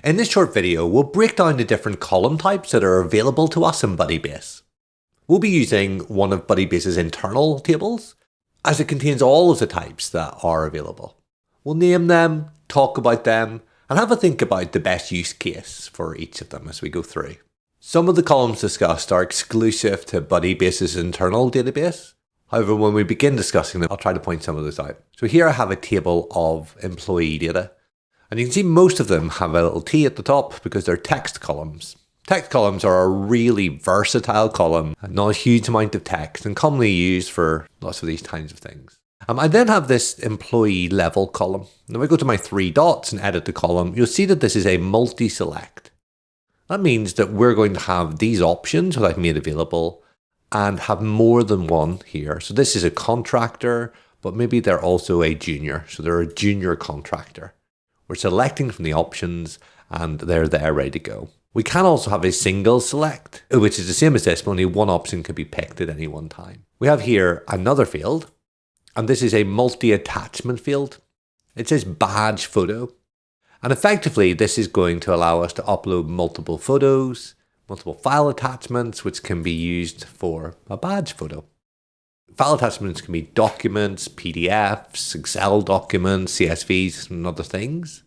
In this short video, we'll break down the different column types that are available to us in Budibase. We'll be using one of Budibase's internal tables, as it contains all of the types that are available. We'll name them, talk about them, and have a think about the best use case for each of them as we go through. Some of the columns discussed are exclusive to Budibase's internal database. However, when we begin discussing them, I'll try to point some of those out. So here I have a table of employee data. And you can see most of them have a little T at the top because they're text columns. Text columns are a really versatile column, not a huge amount of text, and commonly used for lots of these kinds of things. I then have this employee level column. Now if I go to my three dots and edit the column, you'll see that this is a multi-select. That means that we're going to have these options that I've made available and have more than one here. So this is a contractor, but maybe they're also a junior. So they're a junior contractor. We're selecting from the options and they're there ready to go. We can also have a single select, which is the same as this, but only one option can be picked at any one time. We have here another field, and this is a multi-attachment field. It says badge photo. And effectively, this is going to allow us to upload multiple photos, multiple file attachments, which can be used for a badge photo. File attachments can be documents, PDFs, Excel documents, CSVs, and other things.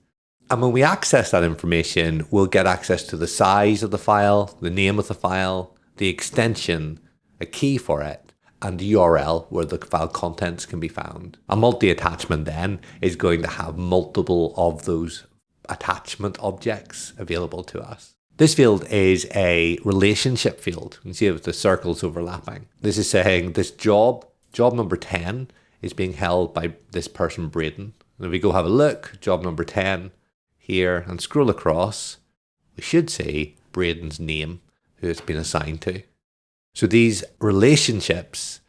And when we access that information, we'll get access to the size of the file, the name of the file, the extension, a key for it, and the URL where the file contents can be found. A multi-attachment then is going to have multiple of those attachment objects available to us. This field is a relationship field. You can see the circles overlapping. This is saying this job number 10 is being held by this person, Braden. And if we go have a look, job number 10 here and scroll across, we should see Braden's name, who it's been assigned to. So these relationships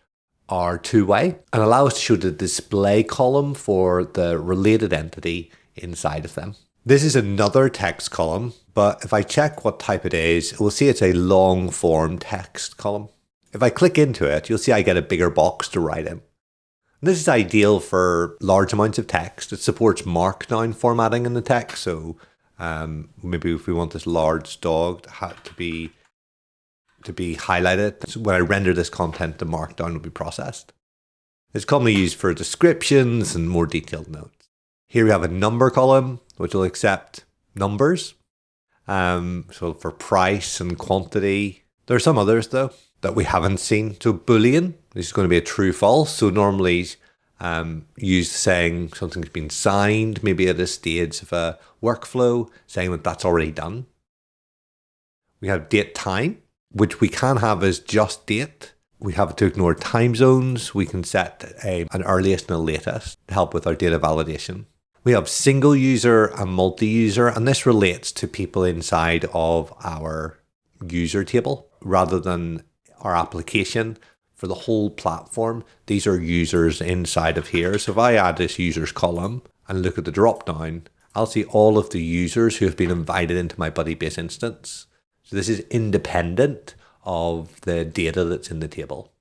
are two-way and allow us to show the display column for the related entity inside of them. This is another text column, but if I check what type it is, we'll see it's a long form text column. If I click into it, you'll see I get a bigger box to write in. This is ideal for large amounts of text. It supports markdown formatting in the text, so maybe if we want this large dog to be highlighted, so when I render this content, the markdown will be processed. It's commonly used for descriptions and more detailed notes. Here we have a number column, which will accept numbers. So for price and quantity. There are some others though that we haven't seen. So boolean, this is going to be a true false. So normally used saying something's been signed, maybe at a stage of a workflow, saying that that's already done. We have date time, which we can have as just date. We have to ignore time zones. We can set an earliest and a latest to help with our data validation. We have single user and multi-user, and this relates to people inside of our user table rather than our application. For the whole platform, these are users inside of here. So if I add this users column and look at the drop down, I'll see all of the users who have been invited into my Budibase instance. So this is independent of the data that's in the table.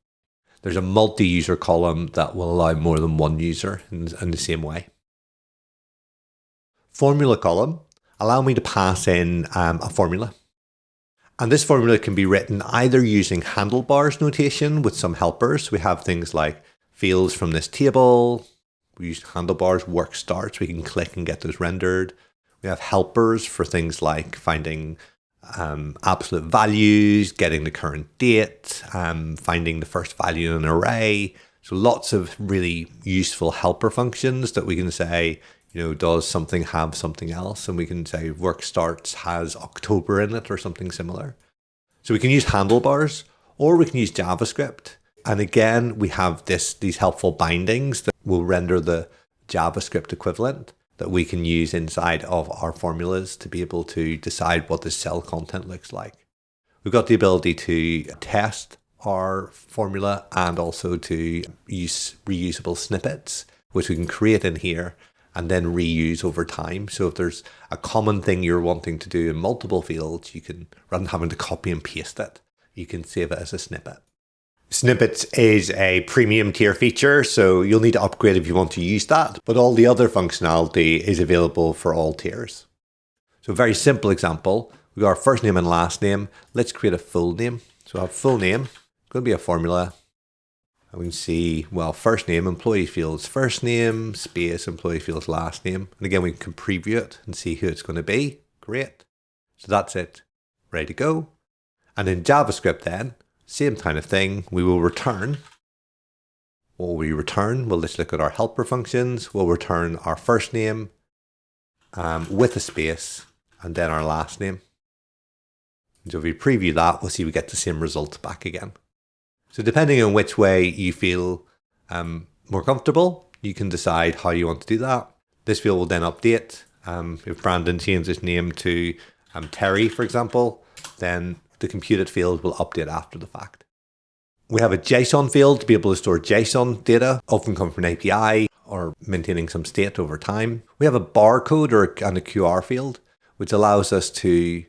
There's a multi-user column that will allow more than one user in the same way. Formula column, allow me to pass in a formula. And this formula can be written either using handlebars notation with some helpers. We have things like fields from this table. We use handlebars, work starts. We can click and get those rendered. We have helpers for things like finding absolute values, getting the current date, finding the first value in an array. So lots of really useful helper functions that we can say, does something have something else? And we can say work starts has October in it or something similar. So we can use handlebars or we can use JavaScript. And again, we have these helpful bindings that will render the JavaScript equivalent that we can use inside of our formulas to be able to decide what the cell content looks like. We've got the ability to test our formula and also to use reusable snippets, which we can create in here and then reuse over time. So if there's a common thing you're wanting to do in multiple fields, you can, rather than having to copy and paste it, you can save it as a snippet. Snippets is a premium tier feature, so you'll need to upgrade if you want to use that, but all the other functionality is available for all tiers. So a very simple example, we got our first name and last name. Let's create a full name. So I have full name, going to be a formula. And we can see, well, first name, employee fields, first name, space, employee fields, last name. And again, we can preview it and see who it's going to be. Great. So that's it, ready to go. And in JavaScript then, same kind of thing, we will return. What will we return? Well, let's look at our helper functions. We'll return our first name with a space and then our last name. So if we preview that, we'll see we get the same result back again. So depending on which way you feel more comfortable, you can decide how you want to do that. This field will then update. If Brandon changes his name to Terry, for example, then the computed field will update after the fact. We have a JSON field to be able to store JSON data, often come from an API or maintaining some state over time. We have a barcode and a QR field, which allows us to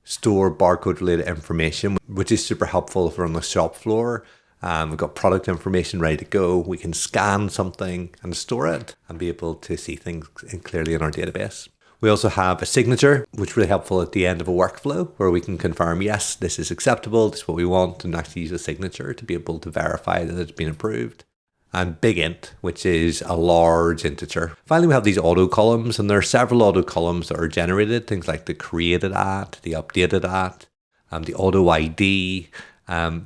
store barcode related information, which is super helpful if we're on the shop floor. We've got product information ready to go. We can scan something and store it and be able to see things clearly in our database. We also have a signature, which is really helpful at the end of a workflow where we can confirm, yes, this is acceptable, this is what we want, and actually use a signature to be able to verify that it's been approved. And big int, which is a large integer. Finally, we have these auto columns, and there are several auto columns that are generated, things like the created at, the updated at, the auto ID.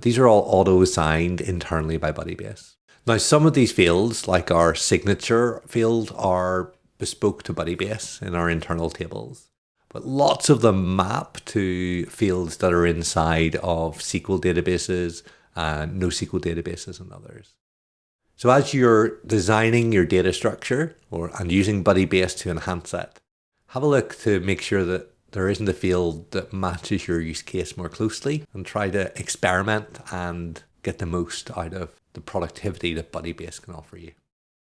These are all auto assigned internally by Budibase. Now, some of these fields, like our signature field, are bespoke to Budibase in our internal tables, but lots of them map to fields that are inside of SQL databases, NoSQL databases, and others. So as you're designing your data structure and using Budibase to enhance it, have a look to make sure that there isn't a field that matches your use case more closely, and try to experiment and get the most out of the productivity that Budibase can offer you.